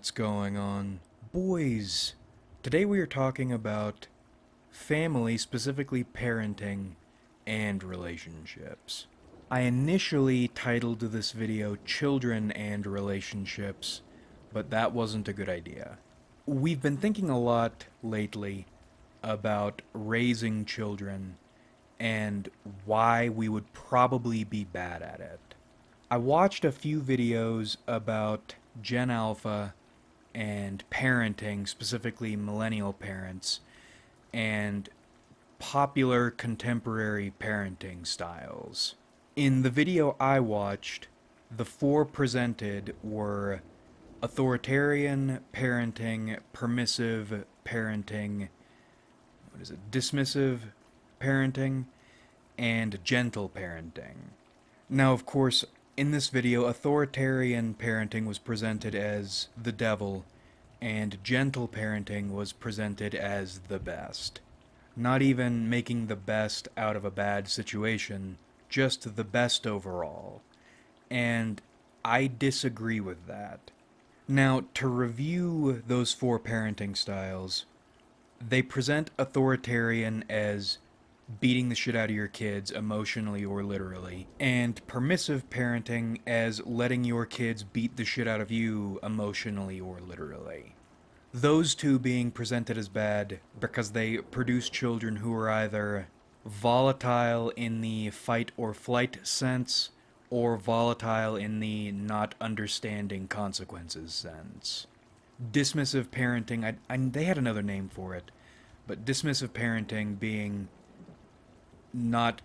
What's going on? Boys, today we are talking about family, specifically parenting and relationships. I initially titled this video Children and Relationships, but that wasn't a good idea. We've been thinking a lot lately about raising children and why we would probably be bad at it. I watched a few videos about Gen Alpha and parenting, specifically millennial parents, and popular contemporary parenting styles. In the video I watched, the four presented were authoritarian parenting, permissive parenting, dismissive parenting, and gentle parenting. Now, of course, in this video, authoritarian parenting was presented as the devil, and gentle parenting was presented as the best. Not even making the best out of a bad situation, just the best overall. And I disagree with that. Now, to review those four parenting styles, they present authoritarian as beating the shit out of your kids emotionally or literally, and permissive parenting as letting your kids beat the shit out of you emotionally or literally. Those two being presented as bad because they produce children who are either volatile in the fight or flight sense or volatile in the not understanding consequences sense. Dismissive parenting, they had another name for it, but dismissive parenting being not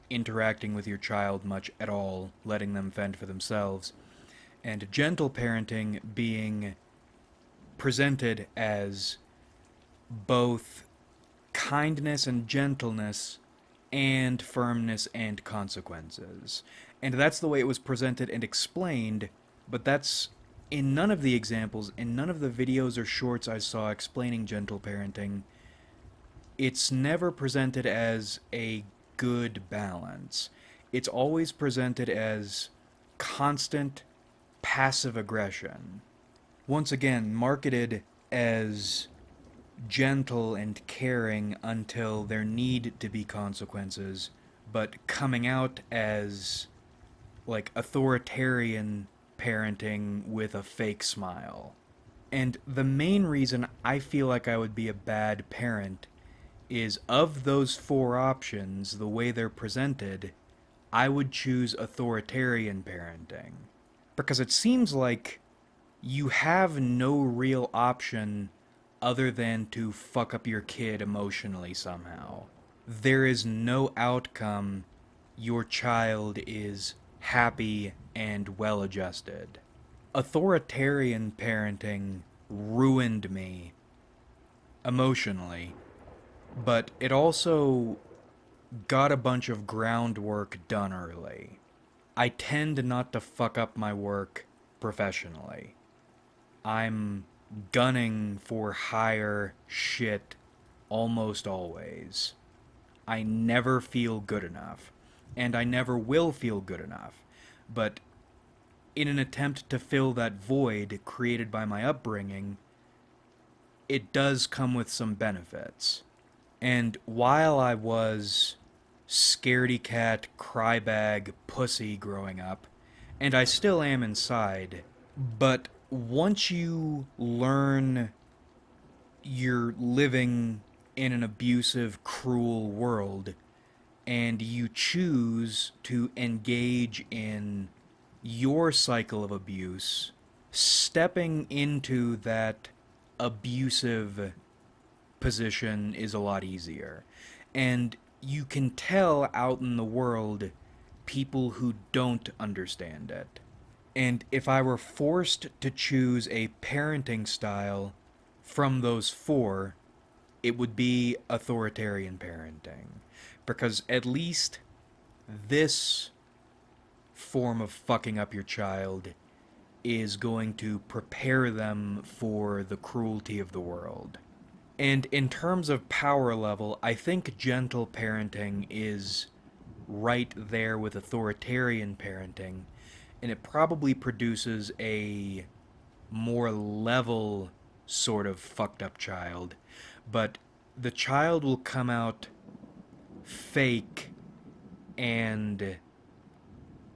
interacting with your child much at all, letting them fend for themselves, and gentle parenting being presented as both kindness and gentleness and firmness and consequences. And that's the way it was presented and explained, but that's in none of the examples, in none of the videos or shorts I saw explaining gentle parenting, it's never presented as a good balance. It's always presented as constant passive aggression. Once again, marketed as gentle and caring until there need to be consequences, but coming out as like authoritarian parenting with a fake smile. And the main reason I feel like I would be a bad parent is of those four options, the way they're presented, I would choose authoritarian parenting. Because it seems like you have no real option other than to fuck up your kid emotionally somehow. There is no outcome your child is happy and well adjusted. Authoritarian parenting ruined me emotionally, but it also got a bunch of groundwork done early. I tend not to fuck up my work professionally. I'm gunning for higher shit almost always. I never feel good enough, and I never will feel good enough. But in an attempt to fill that void created by my upbringing, it does come with some benefits. And while I was scaredy cat, crybag, pussy growing up, and I still am inside, but once you learn you're living in an abusive, cruel world, and you choose to engage in your cycle of abuse, stepping into that abusive position is a lot easier. And you can tell out in the world people who don't understand it. And if I were forced to choose a parenting style from those four, it would be authoritarian parenting. Because at least this form of fucking up your child is going to prepare them for the cruelty of the world. And in terms of power level, I think gentle parenting is right there with authoritarian parenting, and it probably produces a more level sort of fucked up child, but the child will come out fake and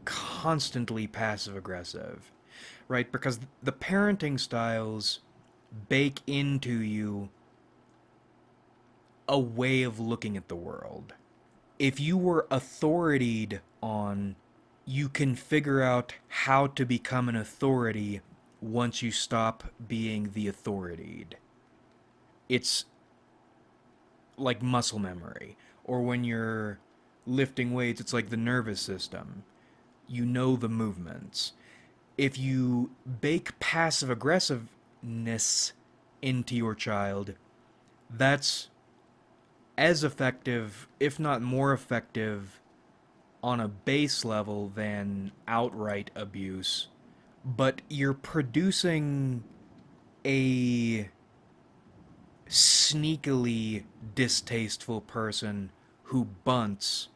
constantly passive aggressive, right? Because the parenting styles bake into you a way of looking at the world. If you were authorityed on, you can figure out how to become an authority once you stop being the authorityed. It's like muscle memory. Or when you're lifting weights, it's like the nervous system. You know the movements. If you bake passive aggressiveness into your child, that's as effective, if not more effective, on a base level than outright abuse. But you're producing a sneakily distasteful person who bunts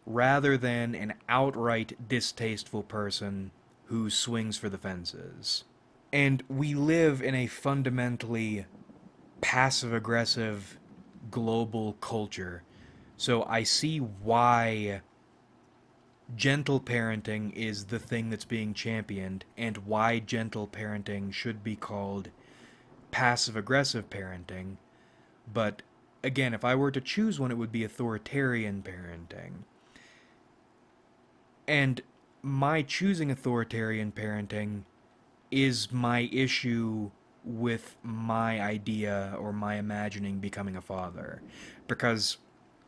rather than an outright distasteful person who swings for the fences. And we live in a fundamentally passive aggressive global culture. So I see why gentle parenting is the thing that's being championed and why gentle parenting should be called passive aggressive parenting. But again, if I were to choose one, it would be authoritarian parenting. And my choosing authoritarian parenting is my issue with my idea or my imagining becoming a father. Because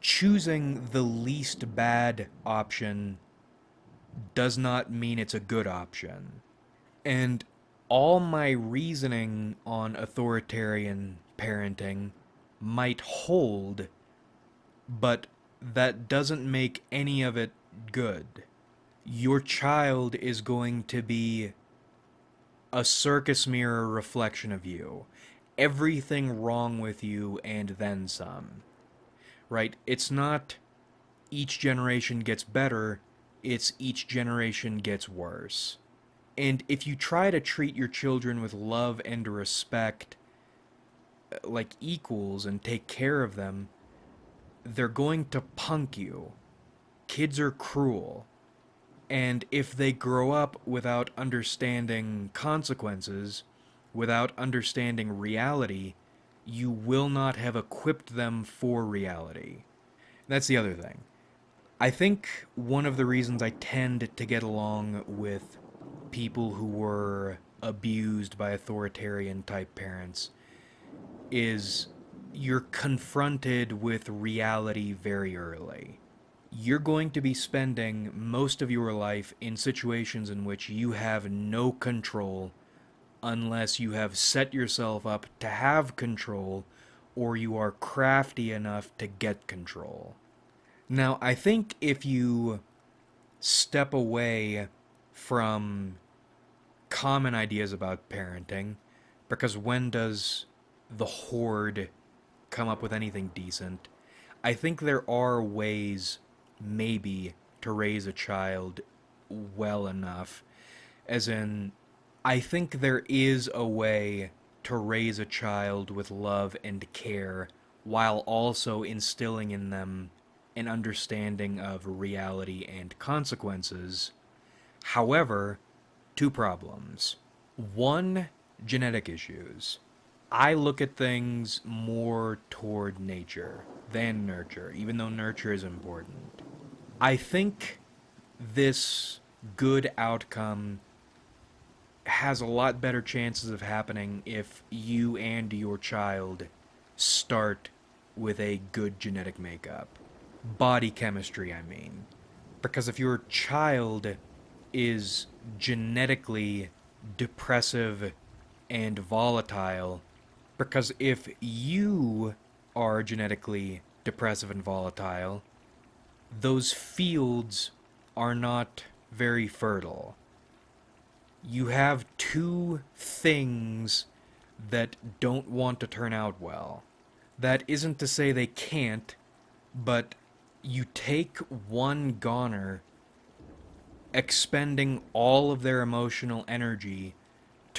choosing the least bad option does not mean it's a good option. And all my reasoning on authoritarian parenting might hold, but that doesn't make any of it good. Your child is going to be a circus mirror reflection of you. Everything wrong with you and then some. Right? It's not each generation gets better, it's each generation gets worse. And if you try to treat your children with love and respect like equals and take care of them, they're going to punk you. Kids are cruel. And if they grow up without understanding consequences, without understanding reality, you will not have equipped them for reality. That's the other thing. I think one of the reasons I tend to get along with people who were abused by authoritarian type parents is you're confronted with reality very early. You're going to be spending most of your life in situations in which you have no control unless you have set yourself up to have control or you are crafty enough to get control. Now, I think if you step away from common ideas about parenting, because when does the horde come up with anything decent? I think there are ways, maybe, to raise a child well enough. As in, I think there is a way to raise a child with love and care while also instilling in them an understanding of reality and consequences. However, two problems. One, genetic issues. I look at things more toward nature than nurture, even though nurture is important. I think this good outcome has a lot better chances of happening if you and your child start with a good genetic makeup. Body chemistry, I mean. Because if your child is genetically depressive and volatile, because if you are genetically depressive and volatile, those fields are not very fertile. You have two things that don't want to turn out well. That isn't to say they can't, but you take one goner expending all of their emotional energy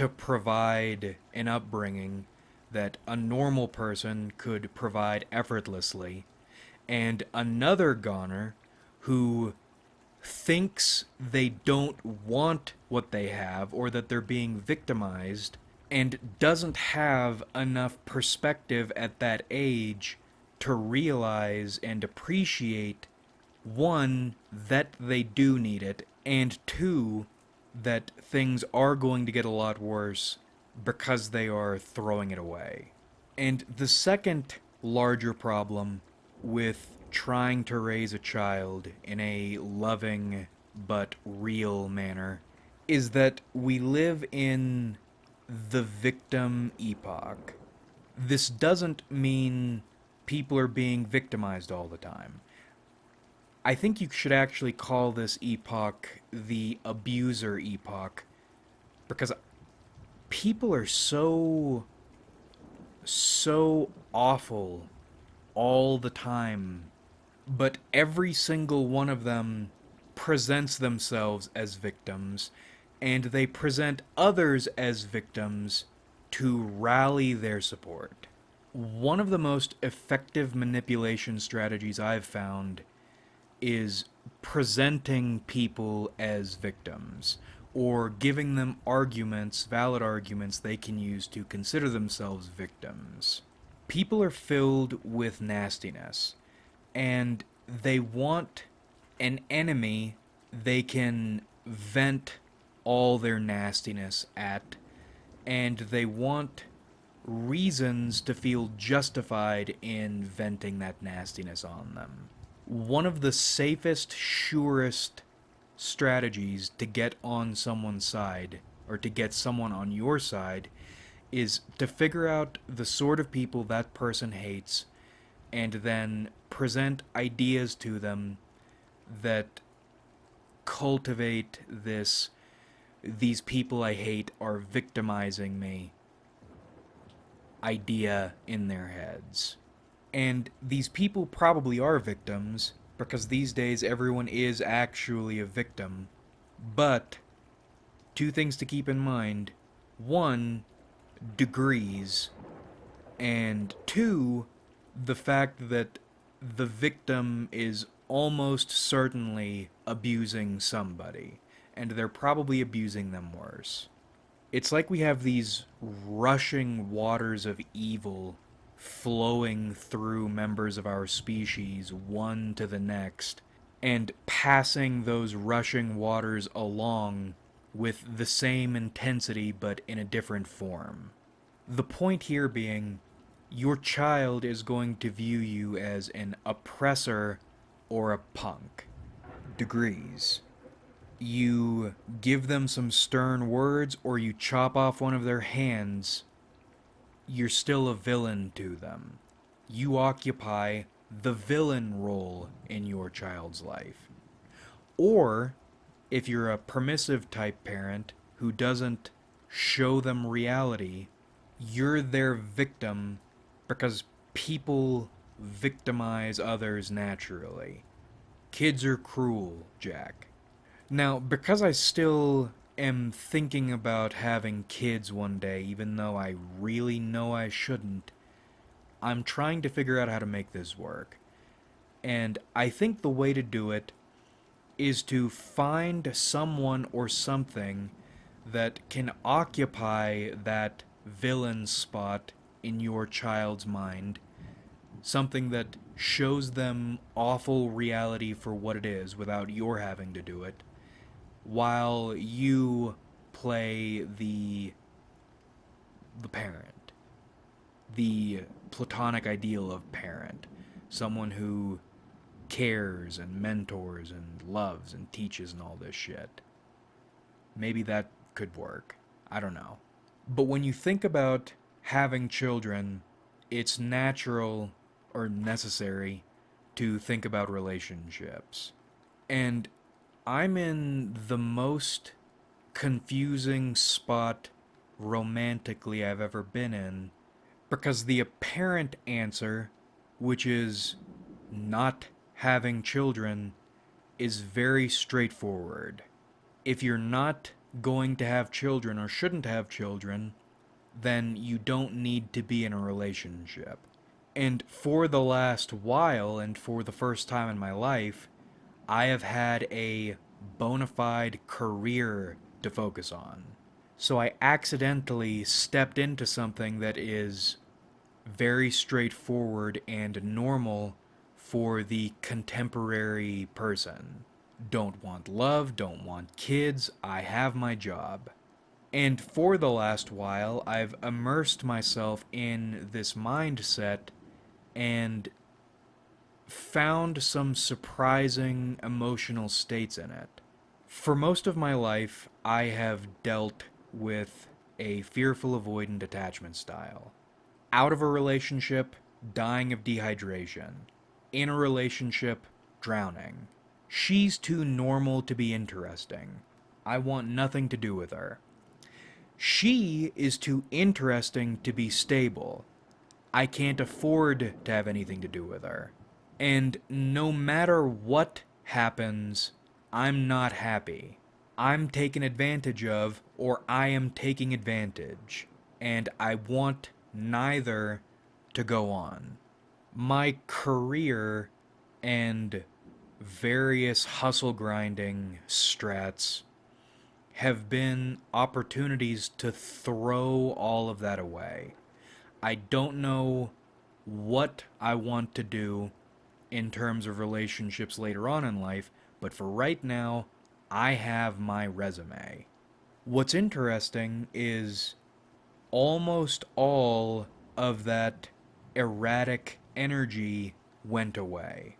to provide an upbringing that a normal person could provide effortlessly, and another goner who thinks they don't want what they have or that they're being victimized and doesn't have enough perspective at that age to realize and appreciate, one, that they do need it, and two, that things are going to get a lot worse because they are throwing it away. And the second larger problem with trying to raise a child in a loving but real manner is that we live in the victim epoch. This doesn't mean people are being victimized all the time. I think you should actually call this epoch the abuser epoch, because people are so awful all the time, but every single one of them presents themselves as victims, and they present others as victims to rally their support. One of the most effective manipulation strategies I've found is presenting people as victims, or giving them arguments, valid arguments they can use to consider themselves victims. People are filled with nastiness, and they want an enemy they can vent all their nastiness at, and they want reasons to feel justified in venting that nastiness on them. One of the safest, surest strategies to get on someone's side, or to get someone on your side, is to figure out the sort of people that person hates, and then present ideas to them that cultivate these people I hate are victimizing me idea in their heads. And these people probably are victims, because these days everyone is actually a victim. But two things to keep in mind. One, degrees. And two, the fact that the victim is almost certainly abusing somebody, and they're probably abusing them worse. It's like we have these rushing waters of evil flowing through members of our species, one to the next, and passing those rushing waters along with the same intensity but in a different form. The point here being, your child is going to view you as an oppressor or a punk. Degrees. You give them some stern words, or you chop off one of their hands, you're still a villain to them. You occupy the villain role in your child's life. Or, if you're a permissive type parent who doesn't show them reality, you're their victim, because people victimize others naturally. Kids are cruel, Jack. Now, because I still am thinking about having kids one day, even though I really know I shouldn't, I'm trying to figure out how to make this work. And I think the way to do it is to find someone or something that can occupy that villain spot in your child's mind. Something that shows them awful reality for what it is without your having to do it, while you play the parent, the platonic ideal of parent, someone who cares and mentors and loves and teaches and all this shit. Maybe that could work. I don't know. But when you think about having children, it's natural or necessary to think about relationships. And I'm in the most confusing spot romantically I've ever been in, because the apparent answer, which is not having children, is very straightforward. If you're not going to have children or shouldn't have children, then you don't need to be in a relationship. And for the last while, and for the first time in my life, I have had a bona fide career to focus on. So I accidentally stepped into something that is very straightforward and normal for the contemporary person. Don't want love, don't want kids, I have my job. And for the last while, I've immersed myself in this mindset and found some surprising emotional states in it. For most of my life, I have dealt with a fearful avoidant attachment style. Out of a relationship, dying of dehydration. In a relationship, drowning. She's too normal to be interesting. I want nothing to do with her. She is too interesting to be stable. I can't afford to have anything to do with her. And no matter what happens, I'm not happy. I'm taken advantage of, or I am taking advantage. And I want neither to go on. My career and various hustle grinding strats have been opportunities to throw all of that away. I don't know what I want to do in terms of relationships later on in life, but for right now, I have my resume. What's interesting is almost all of that erratic energy went away.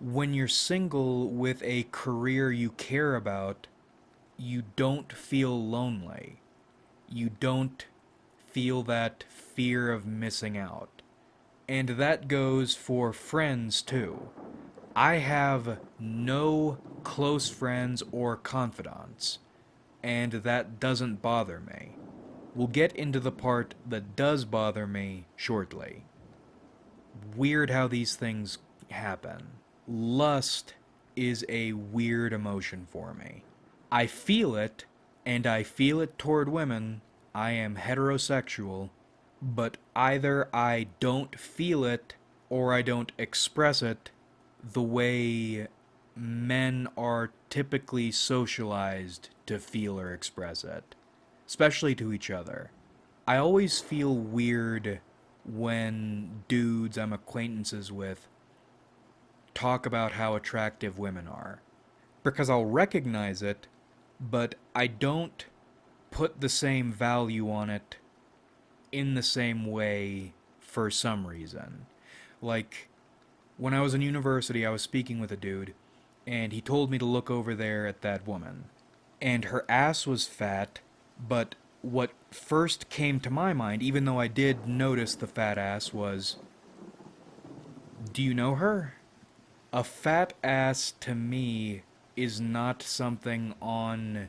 When you're single with a career you care about, you don't feel lonely. You don't feel that fear of missing out. And that goes for friends too. I have no close friends or confidants, and that doesn't bother me. We'll get into the part that does bother me shortly. Weird how these things happen. Lust is a weird emotion for me. I feel it, and I feel it toward women. I am heterosexual, but either I don't feel it or I don't express it the way men are typically socialized to feel or express it, especially to each other. I always feel weird when dudes I'm acquaintances with talk about how attractive women are, because I'll recognize it, but I don't put the same value on it in the same way for some reason. Like, when I was in university, I was speaking with a dude, and he told me to look over there at that woman. And her ass was fat, but what first came to my mind, even though I did notice the fat ass, was, do you know her? A fat ass to me is not something on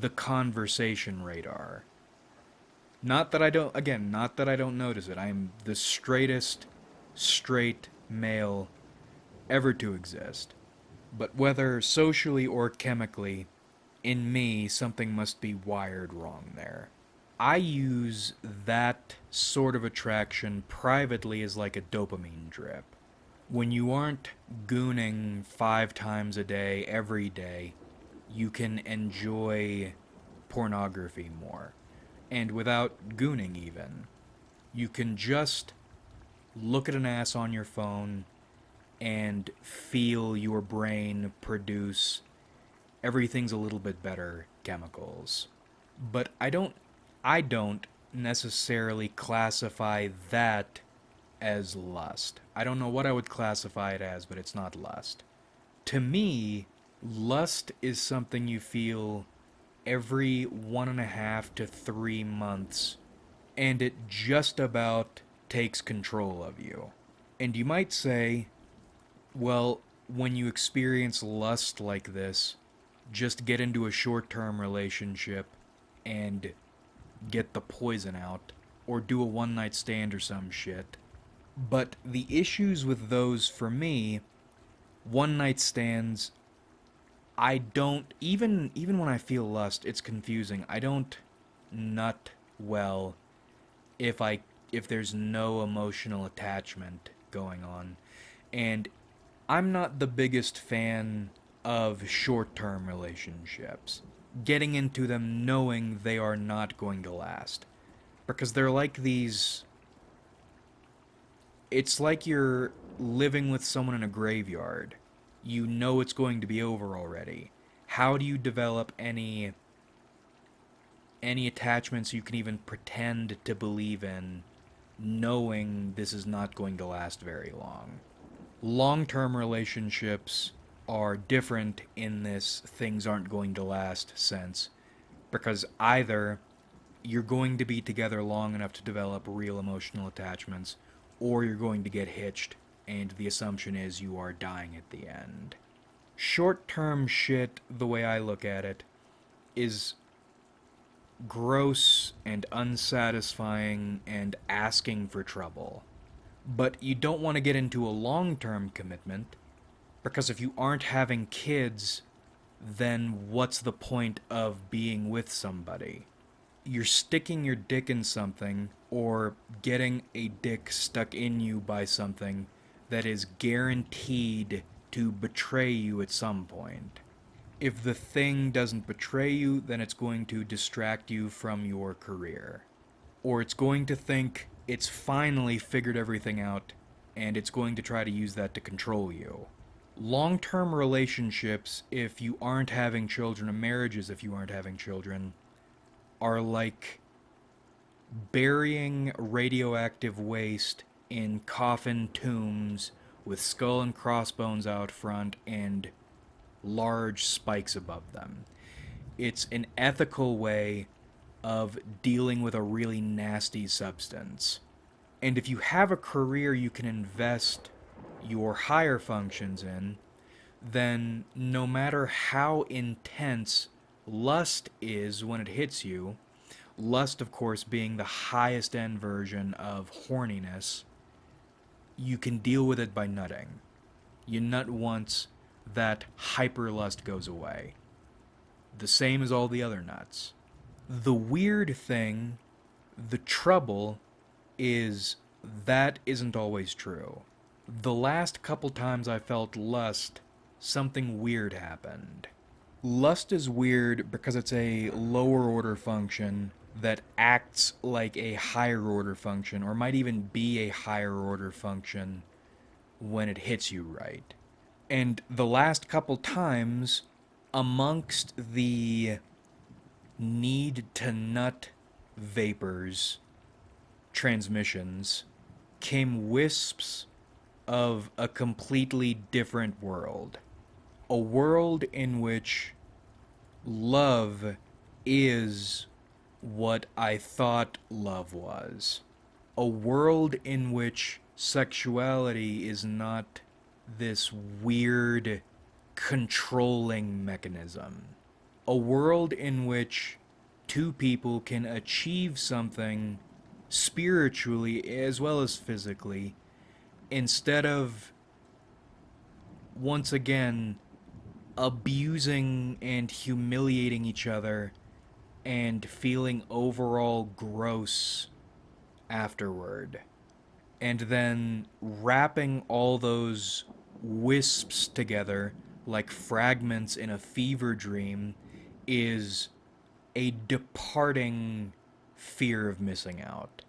the conversation radar. Not that I don't, again, not that I don't notice it. I am the straightest straight male ever to exist. But whether socially or chemically, in me, something must be wired wrong there. I use that sort of attraction privately as like a dopamine drip. When you aren't gooning 5 times a day, every day, you can enjoy pornography more. And without gooning even, you can just look at an ass on your phone and feel your brain produce everything's a little bit better chemicals. But I don't necessarily classify that as lust. I don't know what I would classify it as, but it's not lust. To me, lust is something you feel every 1.5 to 3 months, and it just about takes control of you. And you might say, well, when you experience lust like this, just get into a short-term relationship and get the poison out, or do a one-night stand or some shit. But the issues with those, for me, one-night stands I don't even when I feel lust, it's confusing. I don't nut well if I if there's no emotional attachment going on. And I'm not the biggest fan of short-term relationships. Getting into them knowing they are not going to last. Because they're like these it's like you're living with someone in a graveyard. You know it's going to be over already. How do you develop any attachments you can even pretend to believe in knowing this is not going to last very long? Long-term relationships are different in this things aren't going to last sense because either you're going to be together long enough to develop real emotional attachments, or you're going to get hitched, and the assumption is you are dying at the end. Short term shit, the way I look at it, is gross and unsatisfying and asking for trouble. But you don't want to get into a long term commitment, because if you aren't having kids, then what's the point of being with somebody? You're sticking your dick in something or getting a dick stuck in you by something that is guaranteed to betray you at some point. If the thing doesn't betray you, then it's going to distract you from your career. Or it's going to think it's finally figured everything out and it's going to try to use that to control you. Long term relationships, if you aren't having children, and marriages, if you aren't having children, are like burying radioactive waste in coffin tombs with skull and crossbones out front and large spikes above them. It's an ethical way of dealing with a really nasty substance. And if you have a career you can invest your higher functions in, then no matter how intense lust is when it hits you, lust, of course, being the highest end version of horniness, you can deal with it by nutting. You nut once, that hyperlust goes away. The same as all the other nuts. The weird thing, the trouble, is that isn't always true. The last couple times I felt lust, something weird happened. Lust is weird because it's a lower order function that acts like a higher order function, or might even be a higher order function when it hits you right. And the last couple times, amongst the need to nut vapors, transmissions, came wisps of a completely different world. A world in which love is what I thought love was. A world in which sexuality is not this weird controlling mechanism. A world in which two people can achieve something spiritually as well as physically instead of, once again, abusing and humiliating each other and feeling overall gross afterward. And then wrapping all those wisps together like fragments in a fever dream is a departing fear of missing out.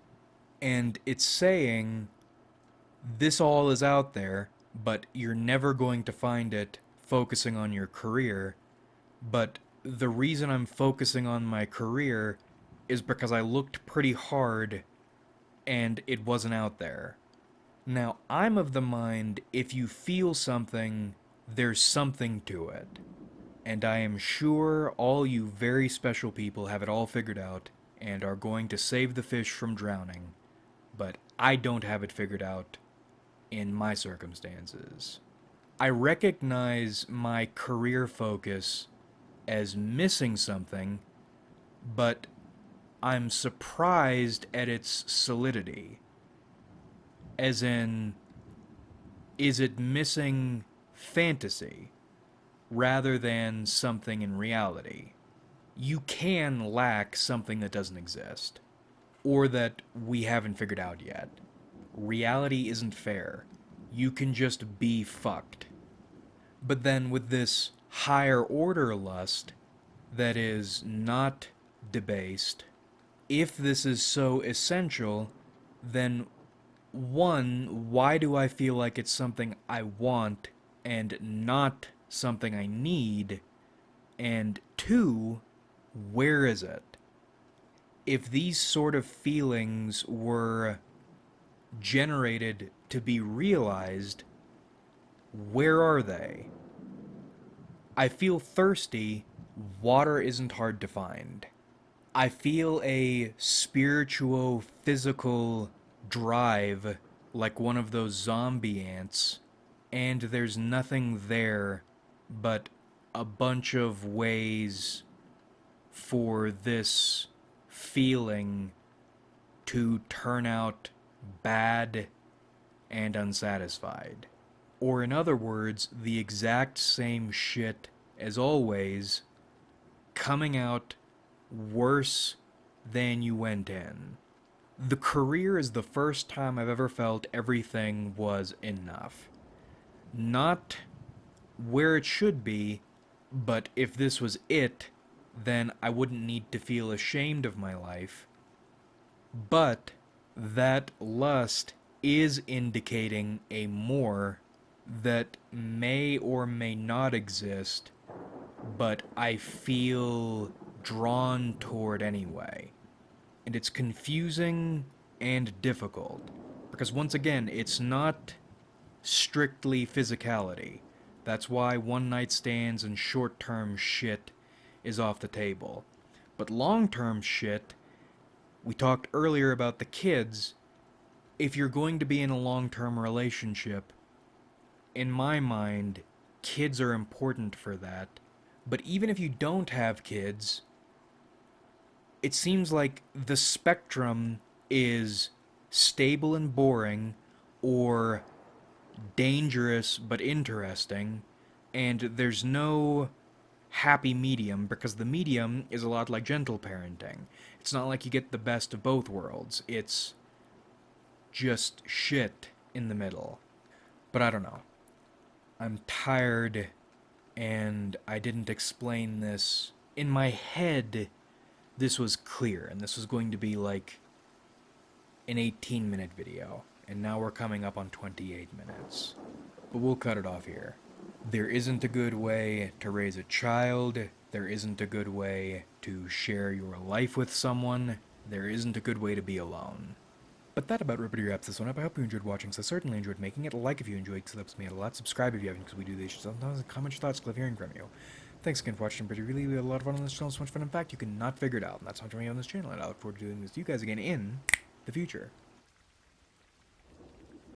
And it's saying, this all is out there, but you're never going to find it focusing on your career. But the reason I'm focusing on my career is because I looked pretty hard and it wasn't out there. Now, I'm of the mind, if you feel something, there's something to it. And I am sure all you very special people have it all figured out and are going to save the fish from drowning. But I don't have it figured out in my circumstances. I recognize my career focus as missing something, but I'm surprised at its solidity. As in, is it missing fantasy? rather than something in reality. You can lack something that doesn't exist, or that we haven't figured out yet. Reality isn't fair. You can just be fucked. But then with this higher order lust that is not debased, if this is so essential, then one, why do I feel like it's something I want and not something I need? And two, where is it? If these sort of feelings were generated to be realized, where are they? I feel thirsty. Water isn't hard to find. I feel a spiritual, physical drive like one of those zombie ants, and there's nothing there but a bunch of ways for this feeling to turn out bad and unsatisfied. Or, in other words, the exact same shit as always, coming out worse than you went in. The career is the first time I've ever felt everything was enough. Not where it should be, but if this was it, then I wouldn't need to feel ashamed of my life. But that lust is indicating a more that may or may not exist, but I feel drawn toward anyway. And it's confusing and difficult. Because once again, it's not strictly physicality. That's why one night stands and short term shit is off the table. But long term shit, we talked earlier about the kids. If you're going to be in a long term relationship, in my mind, kids are important for that. But even if you don't have kids, it seems like the spectrum is stable and boring, or dangerous but interesting, and there's no happy medium, because the medium is a lot like gentle parenting. It's not like you get the best of both worlds. It's just shit in the middle. But I don't know. I'm tired, and I didn't explain this. In my head, this was clear, and this was going to be like an 18-minute video, and now we're coming up on 28 minutes. But we'll cut it off here. There isn't a good way to raise a child. There isn't a good way to share your life with someone. There isn't a good way to be alone. But that about wraps this one up. I hope you enjoyed watching, so I certainly enjoyed making it. Like if you enjoyed, because it helps me out a lot. Subscribe if you haven't, because we do these sometimes. Comment your thoughts, love hearing from you. Thanks again for watching, but really, we had a lot of fun on this channel. So much fun, in fact, you cannot figure it out. And that's how much me on this channel, and I look forward to doing this to you guys again in the future.